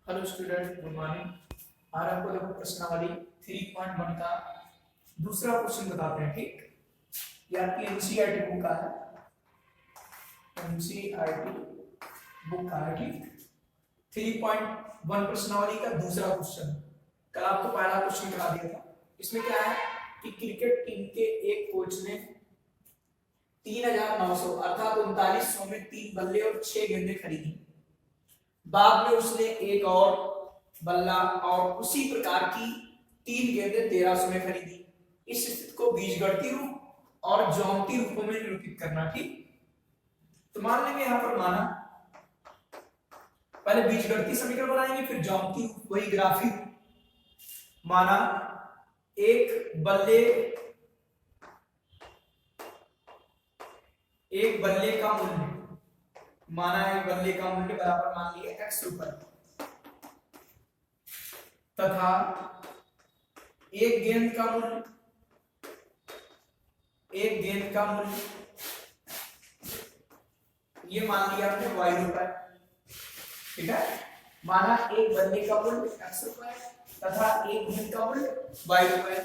Hello student, good morning. आज आपको देखो प्रश्नावली 3.1 का दूसरा क्वेश्चन बताते हैं। ठीक, ये आपकी एनसीईआरटी बुक का है। एनसीईआरटी बुक का है। ठीक, 3.1 प्रश्नावली का दूसरा क्वेश्चन। कल आपको पहला क्वेश्चन करा दिया था। इसमें क्या है कि क्रिकेट टीम के एक कोच ने 3900 अर्थात 3900 में 3 बल्ले और 6 गेंदें खरीदी। बाद में उसने एक और बल्ला और उसी प्रकार की 3 गेंदें 1300 में खरीदी। इस स्थिति को बीजगणितीय रूप और ज्यामितीय रूपों में निरूपित करना। ठीक, तो मान लेंगे यहां पर माना पहले बीजगणितीय समीकरण बनाएंगे, फिर ज्यामितीय रूप, वही ग्राफी रूप। माना एक बल्ले का मूल्य, माना एक बल्ले का मूल्य बराबर मान लिया x रुपए तथा एक गेंद का मूल्य ये मान लिया आपने y रुपए। ठीक है, माना एक बल्ले का मूल्य x रुपए तथा एक गेंद का मूल्य y रुपए।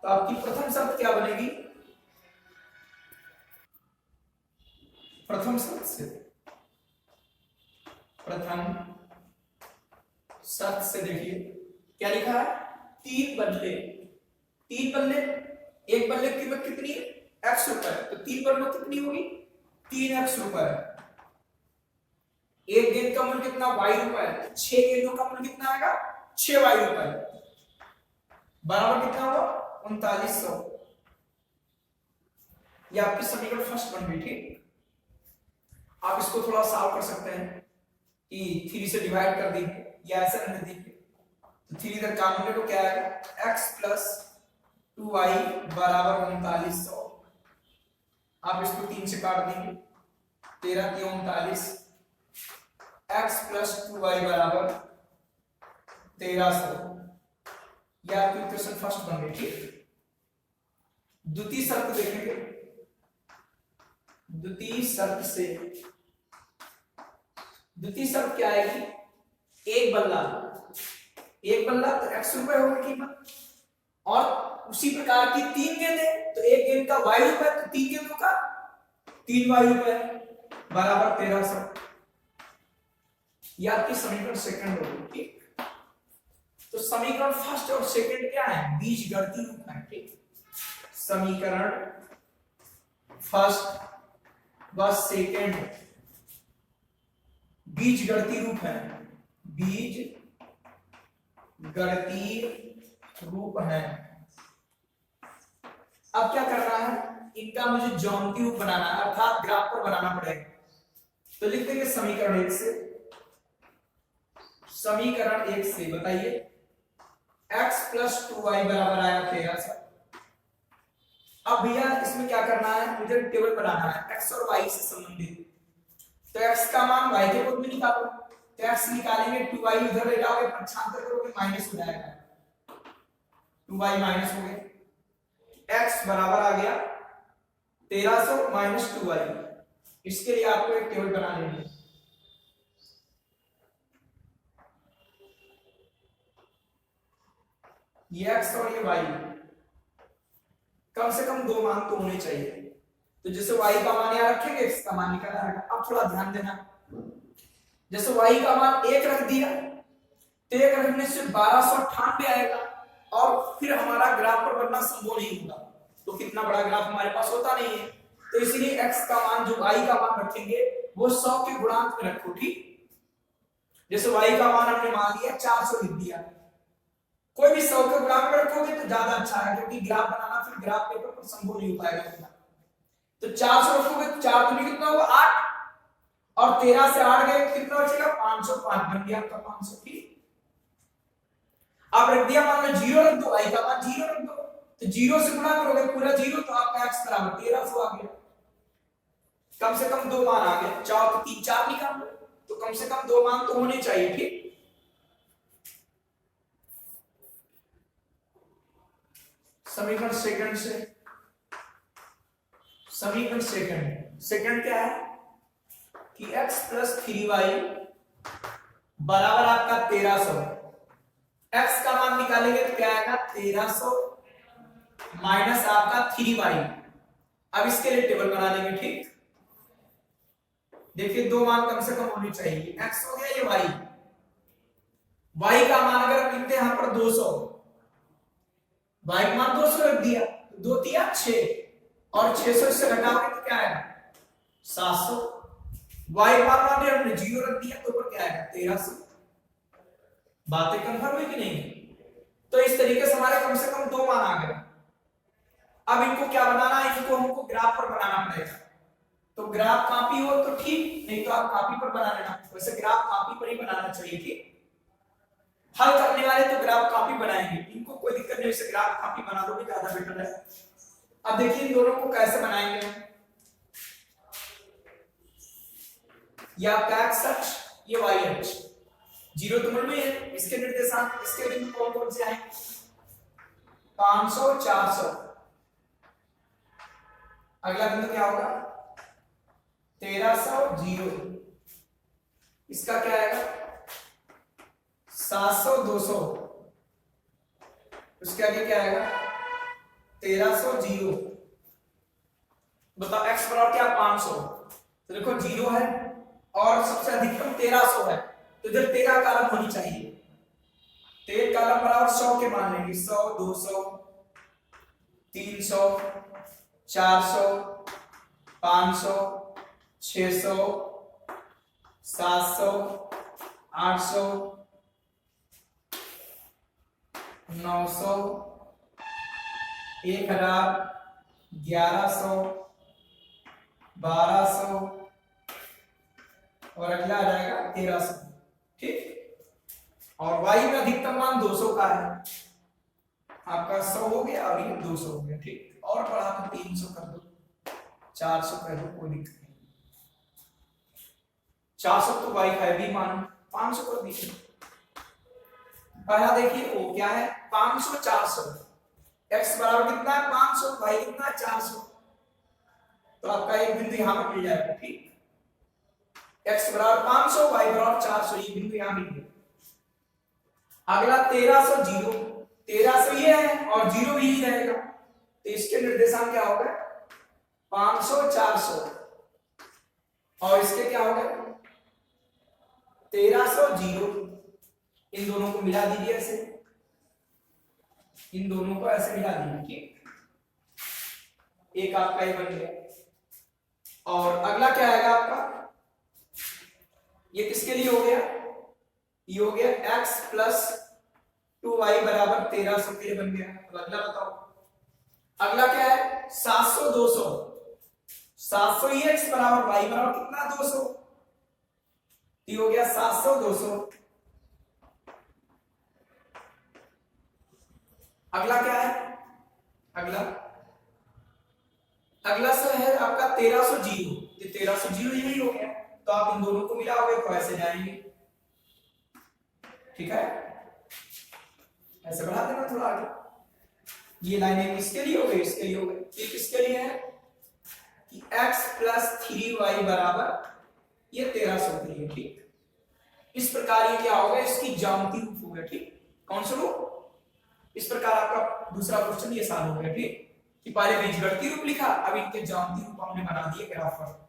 तो आपकी प्रथम शर्त क्या बनेगी? प्रथम शर्त से देखिए क्या लिखा है। 3 बल्ले, एक बल्ले की कीमत कितनी है? x रुपए। तो 3 बल्लों कितनी होगी? 3x रुपए। एक गेंद का मूल्य कितना? y रुपए। 6 गेंदों का मूल्य कितना आएगा? 6y रुपए। बराबर कितना हुआ? 3900। ये आपकी समीकरण फर्स्ट बन गई। ठीक, आप इसको थोड़ा सॉल्व कर सकते हैं कि 3 से डिवाइड कर दीजिए या ऐसा नहीं दीजिए। तो 3 इधर काम तो क्या आएगा? x प्लस 2y बराबर 3900। आप इसको 3 से काट देंगे, 13 3 39। x प्लस 2y बराबर 1300। यह आपकी इक्वेशन फर्स्ट बन गई। ठीक, द्वितीय शर्त देखेंगे। द्वितीय शर्त क्या आएगी? एक बल्ला तो x रुपए होगी कीमत, और उसी प्रकार की 3 गेंदें, तो एक गेंद का y रुपए, तो 3 गेंदों का 3y रुपए बराबर 1300। यह आपकी समीकरण सेकंड होगी। ठीक, तो समीकरण फर्स्ट और सेकंड क्या है? बीजगणितीय रूप है। ठीक, समीकरण फर्स्ट व सेकंड बीजगणितीय रूप है। अब क्या करना है? इनका मुझे ज्यामितीय रूप बनाना है, अर्थात ग्राफ पर बनाना पड़ेगा। तो लिख देंगे समीकरण 1 से बताइए x प्लस 2y बराबर आया 1300। अब भैया इसमें क्या करना है? मुझे टेबल बनाना है x और y से संबंधित। तो x का मान y के पद में निकालो। तो x निकालेंगे, 2y इधर ले जाओगे, पक्षांतर करोगे, माइनस हो जाएगा। 2y माइनस हो गया, x बराबर आ गया 1300 माइनस 2y। इसके लिए आपको एक टेबल बना लेनी है। ये x और ये y, कम से कम 2 मान तो होने चाहिए। तो जैसे y का मान यहां रखेंगे, x का मान निकल आएगा। अब थोड़ा ध्यान देना, जैसे y का मान 1 रख दिया तो 1 रखने से 1298 आएगा, और फिर हमारा ग्राफ पर बनना संभव नहीं होगा। तो कितना बड़ा ग्राफ हमारे पास होता नहीं है। तो इसलिए x का मान, जो y का मान रखेंगे, वो 100 के गुणांक में रखो। ठीक, जैसे y का मान हमने मान लिया 400 लिख दिया, कोई भी 100 के गुणांक में रखोगे तो ज्यादा अच्छा है, क्योंकि ग्राफ बनाना फिर ग्राफ पेपर पर संभव नहीं हो पाएगा। तो 400 रखोगे तो 4 दूनी कितना होगा? 8, और 13 से 8 गए कितना बचेगा? 505 बन गया आपका 500। ठीक, आप रख दिया, मान लो 0 रख दो, y का मान 0 रख दो, तो 0 से गुणा करोगे पूरा 0, तो आपका x बराबर 1300 आ गया। कम से कम 2 मान आ गए। 4 तो 3 4 निकाल लो, तो कम से कम 2 मान तो होने चाहिए। ठीक, समीकरण सेकंड क्या है कि x प्लस 3y बराबर आपका 1300। x का मान निकालेंगे तो क्या आएगा 1300 माइनस आपका 3y। अब इसके लिए टेबल बना लेंगे। ठीक, देखिए दो मान कम से कम होनी चाहिए, x हो गया ये y का मान अगर हम लिखते हैं यहां पर 200, y का मान 200 रख दिया, 2 तिया 6 और 600 इससे घटाओगे तो क्या आएगा 700। y का मान हमने 0 रख दिया तो ऊपर क्या आएगा 1300। बातें कंफर्म है कि नहीं? तो इस तरीके से हमारे कम से कम दो मान आ गए। अब इनको क्या बनाना है, इनको हमको ग्राफ पर बनाना पड़ेगा। तो ग्राफ कॉपी हो तो ठीक, नहीं तो आप कॉपी पर बना लेना। वैसे ग्राफ कॉपी पर ही बनाना चाहिए। ठीक, हल करने वाले तो ग्राफ कॉपी बनाएंगे, इनको कोई दिक्कत नहीं, वैसे ग्राफ कॉपी बना दो भी ज्यादा बेटर है। अब देखिए इन दोनों को कैसे बनाएंगे। ये आपका x अक्ष, ये y अक्ष, जीरो तो मूल में है, इसके निर्देशांक इसके बिंदु कौन कौन से आए 500 400। अगला बिंदु क्या होगा 1300 0। इसका क्या आएगा 700 200। उसके आगे क्या आएगा 1300 0। बताओ x बराबर क्या 500। तो देखो 0 है और सबसे अधिकतम 1300 है, तो इधर 13 कॉलम होनी चाहिए। तो एक कॉलम बराबर 100 के मान लेंगे, 100 200 300 400 500 600 700 800 900 1000 1100 1200 और अगला आ जाएगा 1300। ठीक, और y में अधिकतम मान 200 का है, आपका 100 हो गया और ये 200 हो गया। ठीक, और बढ़ा तो 300 कर दो 400 कर दो, कोई दिक्कत नहीं। 400 तो y का है भी मान, 500 कर दीजिए। पहला देखिए वो क्या है 500 400। x बराबर कितना है 500, y कितना है 400, तो आपका एक बिंदु यहां पर मिल जाएगा। ठीक, x बराबर 500 y बराबर 400, ये बिंदु यहां मिल गया। अगला 1300 0। 1300 ये है और 0 भी ही रहेगा, तो इसके निर्देशांक क्या होगा 500 400 और इसके क्या होगा 1300 0। इन दोनों को मिला दीजिए ऐसे, इन दोनों को ऐसे मिला दीजिए। ठीक, एक आपका ये बन गया। और अगला क्या आएगा आपका, ये किसके लिए हो गया, ये हो गया x प्लस 2y बराबर 1300 के लिए बन गया। तो अगला बताओ, अगला क्या है 700 200। 700 ही x बराबर y बराबर कितना 200, ये हो गया 700 200। अगला क्या है, अगला से है आपका 1300 0। ये 1300 0 यही हो गया, तो आप इन दोनों को मिलाओगे तो ऐसे जाएंगे। ठीक है, ऐसे बढ़ा देना थोड़ा आगे। ये लाइनें किसके लिए हो गई, इसके लिए हो गई। ये किसके लिए है कि x प्लस 3y बराबर ये 1300 के लिए। ठीक, इस प्रकार ये क्या होगा, इसकी ज्यामिति रूप हो गया। ठीक, कौन सा रूप, इस प्रकार आपका दूसरा क्वेश्चन ये सॉल्व हो गया। ठीक, कि पहले बीजगणितीय रूप लिखा, अब इनके ज्यामितीय रूप हमने बना दिए ग्राफ पर।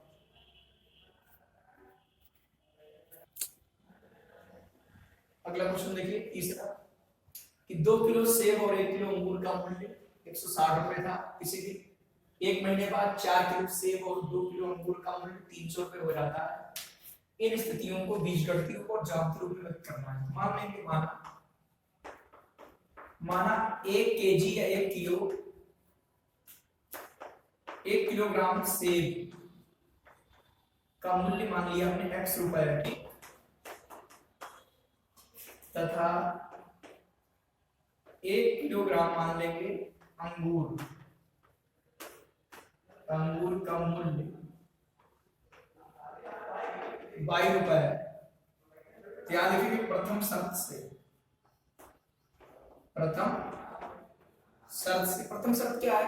अगला क्वेश्चन देखिए तीसरा, कि 2 किलो सेब और 1 किलो अंगूर का मूल्य 160 रुपए था। इसी दिन 1 महीने बाद 4 किलो सेब और 2 किलो अंगूर का मूल्य 300 रुपए हो जाता है। इन स्थितियों को बीजगणितीय रूप और ज्यामितीय रूप में व्यक्त करना है। मान लेंगे माना 1 केजी या 1 किलो 1 किलोग्राम सेब का मूल्य मान लिया हमने x रुपए है। ठीक, तथा 1 किलोग्राम मान लेंगे अंगूर का मूल्य 22 रुपए है। ध्यान देखिए प्रथम शर्त क्या है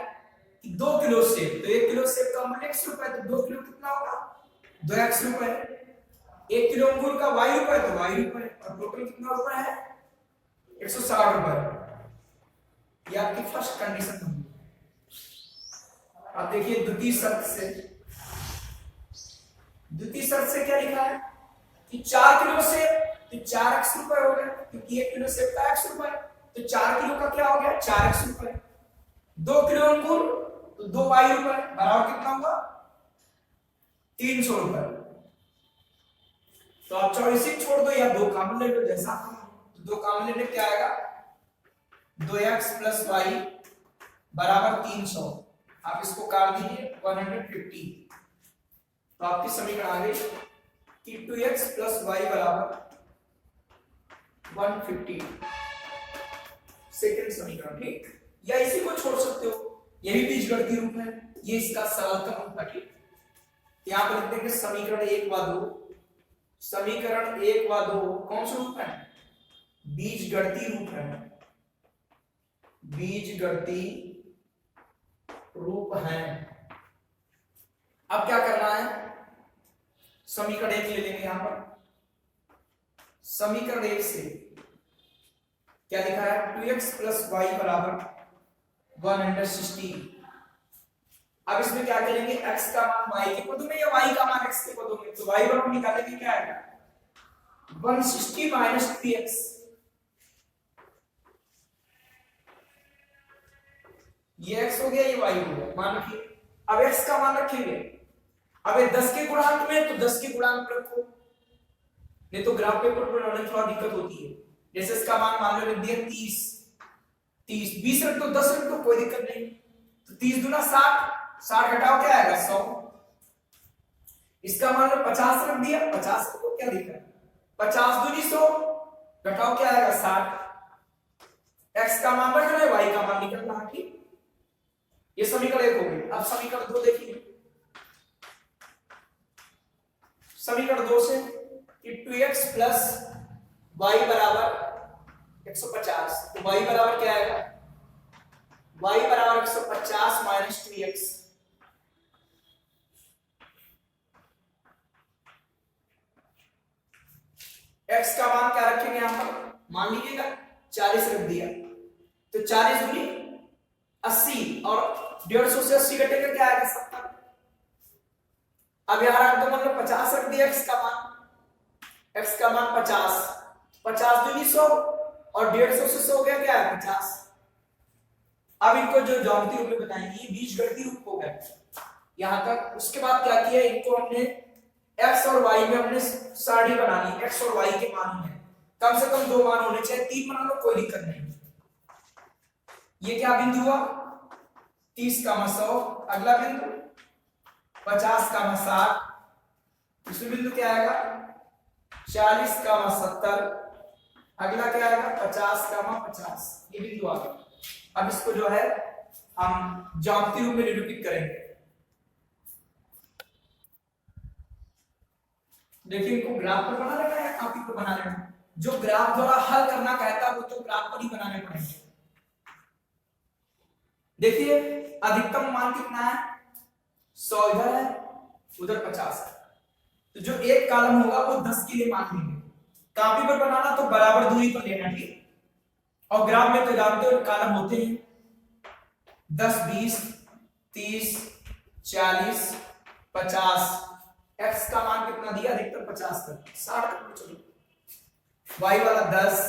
कि 2 किलो सेब, तो 1 किलो सेब का मूल्य x रुपए, तो 2 किलो कितना होगा 2x रुपए। 1 किलो अंगूर का y रुपए तो y रुपए, और टोटल कितना रुपए है 160 रुपए। ये आपकी फर्स्ट कंडीशन होगी। अब देखिए द्वितीय शर्त से क्या लिखा है कि 4 किलो सेब तो 4x रुपए हो गए, क्योंकि 1 किलो सेब का x रुपए, तो 4 किलो का क्या हो गया 4x रुपए। 2 किलो अंगूर तो 2y रुपए, बराबर कितना होगा 300 रुपए। तो आप चॉइस छोड़ दो या 2 कॉमन ले लो, जैसा तो 2 कॉमन लेने क्या आएगा 2x + y बराबर 300। आप इसको काट दीजिए 150। तो आपकी समीकरण आ गई कि 2x + y बराबर 150, सेकंड समीकरण। ठीक, या इसी को छोड़ सकते हो, यही बीजगणितीय रूप है, ये इसका सरलतम रूप है। ठीक, यहां पर लिखते हैं कि समीकरण 1 व 2, समीकरण 1 व 2 कौन सा रूप है बीजगणितीय रूप है, बीजगणितीय रूप है। अब क्या करना है, समीकरण 1 ले लेंगे यहां पर। समीकरण 1 से क्या लिखा है 2x + y बराबर 160। अब इसमें क्या करेंगे x का मान y के पदों में या y का मान x के पदों में, तो y बराबर निकालेंगे क्या आएगा 160 - 3x। ये x हो गया, ये y हो गया, मान रखिए। अब x का मान रखेंगे, अब ये 10 के गुणांक में तो 10 के गुणांक रखो, नहीं तो ग्राफ पेपर बनाने में थोड़ा दिक्कत होती है। जैसे इसका मान लो रख दिया 30, 20 रख दो, 10 रख दो, कोई दिक्कत नहीं। तो 30 दूना 60, 60 घटाओ क्या आएगा 100। इसका मान लो 50 रख दिया, 50 रख दो, क्या दिक्कत, 50 दूनी 100 घटाओ क्या आएगा 60। x का मान रखना है, y का मान निकलना है। ठीक, ये समीकरण 1 हो गई। अब समीकरण 2 देखिए, समीकरण 2 से कि 2x + y बराबर 150, तो y बराबर क्या आएगा y बराबर 150 - 3x। x का मान क्या रखेंगे यहां पर, मान लीजिएगा 40 रख दिया, तो 40 दूनी 80 और 150 से 80 घटेगा क्या आएगा 70। अब यहां रख दो, मतलब 50 रख दिया x का मान, x का मान 50, 50 दूनी 100 और 150 से 100 हो गया क्या है 50। अब इनको जो ज्यामितीय रूप में बताएंगे, ये बीजगणितीय रूप हो गया यहां तक। उसके बाद क्या किया, इनको हमने x और y में हमने सारणी बना ली, x और y के मान है, कम से कम 2 मान होने चाहिए, 3 बना लो कोई दिक्कत नहीं। ये क्या बिंदु हुआ 30, 100, अगला बिंदु 50, 60, इसमें बिंदु क्या आएगा 40, 70, अगला क्या आएगा 50, 50, ये बिंदु आ गया। अब इसको जो है हम ज्यामितीय रूप में निरूपित करेंगे। देखिए इनको ग्राफ पर बना लेना है, कॉपी पर बना लेना, जो ग्राफ द्वारा हल करना कहता है वो तो ग्राफ पर ही बनाने पड़ेंगे। देखिए अधिकतम मान कितना है 100 इधर है, उधर 50 है, तो जो एक कॉलम होगा वो 10 के लिए मान लेंगे। कॉपी पर बनाना तो बराबर दूरी पर लेना, ठीक, और ग्राफ में तो जानते हो कॉलम होते हैं 10, 20, 30, 40, 50। x का मान कितना दिया अधिकतम 50 तक, 60 तक चलो। y वाला 10,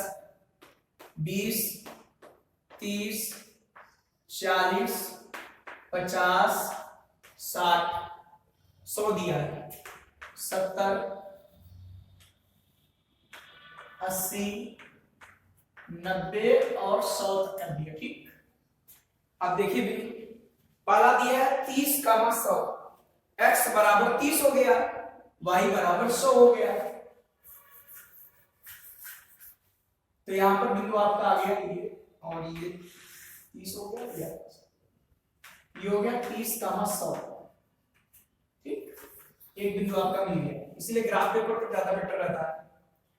20, 30, 40, 50, 60, 100 दिया है, 70, 80, 90 और 100 तक कर दिया। ठीक, अब देखिए पहला दिया है 30, 100, x बराबर 30 हो गया, y बराबर 100 हो गया, तो यहां पर बिंदु आपका आ गया ये, और ये 30 हो गया, ये हो गया 30, 100। ठीक, एक बिंदु आपका मिल गया, इसलिए ग्राफ पेपर पर ज्यादा बेटर रहता है।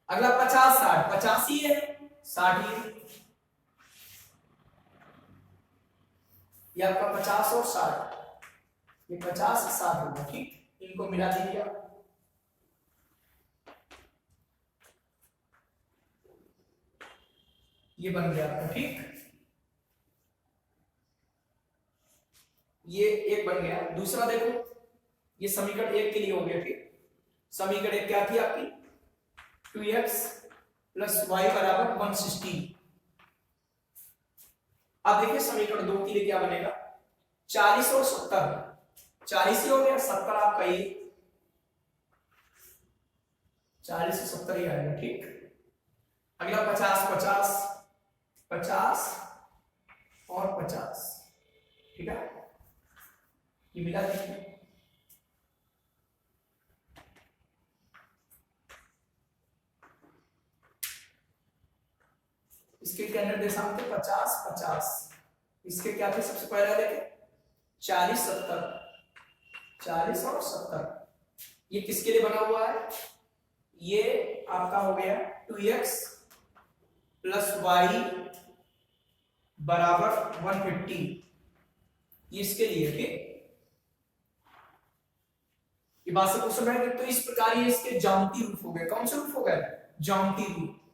अगला 50, 60, 50 ही है, 60 ही, ये आपका 50 और 60, ये 50 60 होगा। ठीक, इनको मिला दीजिए। ये बन गया आपका, ठीक। ये एक बन गया। दूसरा देखो, ये समीकरण एक के लिए हो गया, ठीक। समीकरण एक क्या थी आपकी, 2x प्लस वाई बराबर 116। अब देखिए समीकरण दो के लिए क्या बनेगा, 40 और 70, 40 ही हो गया, 70 आपका ये 40 से 70 ही आएगा, ठीक। अगला 50 50 50 और 50, ठीक है, ये मिला देखिए। इसके क्या निर्देशांक थे, 50 50। इसके क्या थे सबसे पहले देखे, 40 70, 40 और 70। ये किसके लिए बना हुआ है, ये आपका हो गया 2x प्लस वाई बराबर 150, ये इसके लिए, ठीक। ये बात से क्वेश्चन है, तो इस प्रकार ये इसके ज्यामितीय रूप हो गए। कौन से रूप हो गए, ज्यामितीय रूप।